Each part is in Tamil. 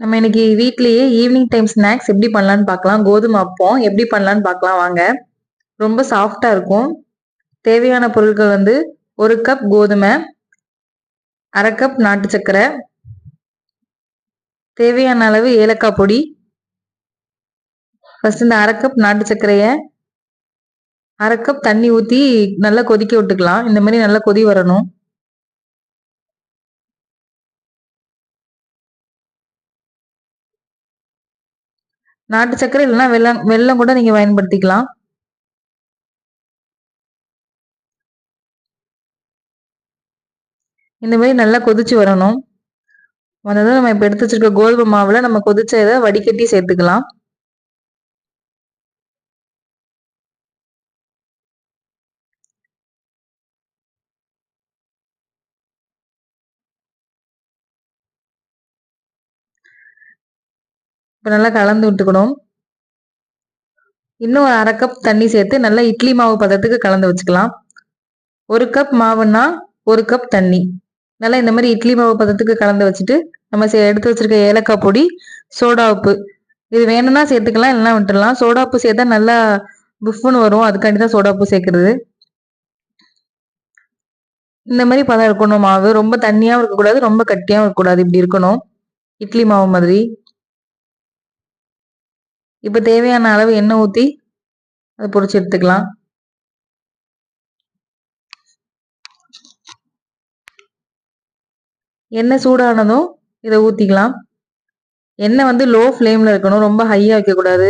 நம்ம இன்னைக்கு வீட்லயே ஈவினிங் டைம் ஸ்நாக்ஸ் எப்படி பண்ணலான்னு பார்க்கலாம். கோதுமை அப்பம் எப்படி பண்ணலான்னு பார்க்கலாம் வாங்க. ரொம்ப சாஃப்ட்டா இருக்கும். தேவையான பொருட்கள் வந்து 1 கப் கோதுமை, 1/2 கப் நாட்டு சர்க்கரை, தேவையான அளவு ஏலக்காய் பொடி. ஃபர்ஸ்ட் இந்த 1/2 கப் நாட்டு சர்க்கரைய 1/2 கப் தண்ணி ஊத்தி நல்லா கொதிக்க விட்டுக்கலாம். இந்த மாதிரி நல்லா கொதி வரணும். நாட்டு சர்க்கரை இல்லைன்னா வெல்லம் வெல்லம் கூட நீங்க பயன்படுத்திக்கலாம். இந்த மாதிரி நல்லா கொதிச்சு வரணும். வந்ததும் நம்ம இப்ப எடுத்து வச்சிருக்க கோதுமை மாவுல நம்ம கொதிச்ச இதை வடிகட்டி சேர்த்துக்கலாம். இப்ப நல்லா கலந்து விட்டுக்கணும். இன்னும் ஒரு 1/2 கப் தண்ணி சேர்த்து நல்லா இட்லி மாவு பதத்துக்கு கலந்து வச்சுக்கலாம். 1 கப் மாவுன்னா 1 கப் தண்ணி. நல்லா இந்த மாதிரி இட்லி மாவு பதத்துக்கு கலந்து வச்சுட்டு நம்ம எடுத்து வச்சிருக்க ஏலக்காய் பொடி, சோடா உப்பு இது வேணும்னா சேர்த்துக்கலாம், இல்லைன்னா விட்டுடலாம். சோடா உப்பு சேர்த்தா நல்லா புஃப்னு வரும், அதுக்காண்டி தான் சோடா உப்பு சேர்க்கறது. இந்த மாதிரி பதம் இருக்கணும் மாவு. ரொம்ப தண்ணியாவும் இருக்கக்கூடாது, ரொம்ப கட்டியாவும் இருக்கக்கூடாது. இப்படி இருக்கணும், இட்லி மாவு மாதிரி. இப்ப தேவையான அளவு எண்ணெய் ஊத்தி அதை பொரிச்சு எடுத்துக்கலாம். எண்ணெய் சூடானதும் இதை ஊத்திக்கலாம். எண்ணெய் வந்து லோ ஃப்ளேம்ல இருக்கணும், ரொம்ப ஹையா வைக்க கூடாது.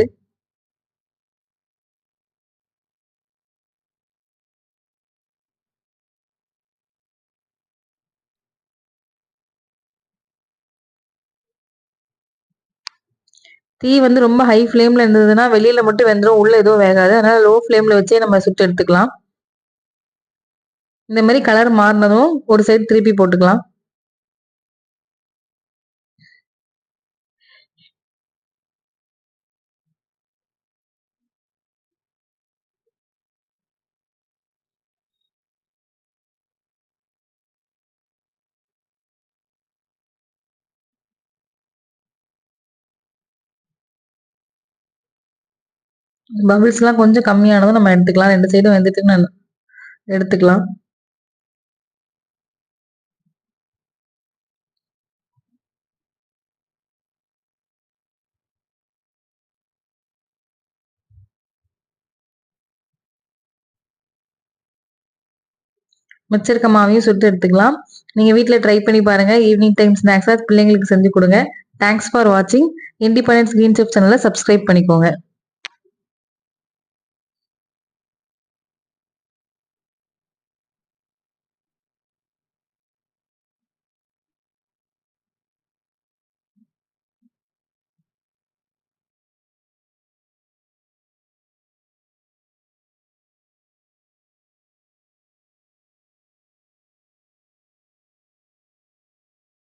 தீ வந்து ரொம்ப ஹை ஃப்ளேம்ல இருந்ததுன்னா வெளியில மட்டும் வெந்துடும், உள்ள எதுவும் வேகாது. அதனால லோ ஃப்ளேம்ல வச்சே நம்ம சுட்டு எடுத்துக்கலாம். இந்த மாதிரி கலர் மாறினதும் ஒரு சைடு திருப்பி போட்டுக்கலாம். பபிள்ஸ் எல்லாம் கொஞ்சம் கம்மியானதும் நம்ம எடுத்துக்கலாம். 2 சைடும் வெந்துட்டு எடுத்துக்கலாம். மிச்சிருக்க மாவையும் சுட்டு எடுத்துக்கலாம். நீங்க வீட்ல ட்ரை பண்ணி பாருங்க. ஈவினிங் டைம் ஸ்நாக்ஸா பிள்ளைங்களுக்கு செஞ்சு கொடுங்க. தேங்க்ஸ் ஃபார் வாட்சிங். இண்டிபெண்டன்ஸ் கிரீன் செஃப் சேனலை சப்ஸ்கிரைப் பண்ணிக்கோங்க.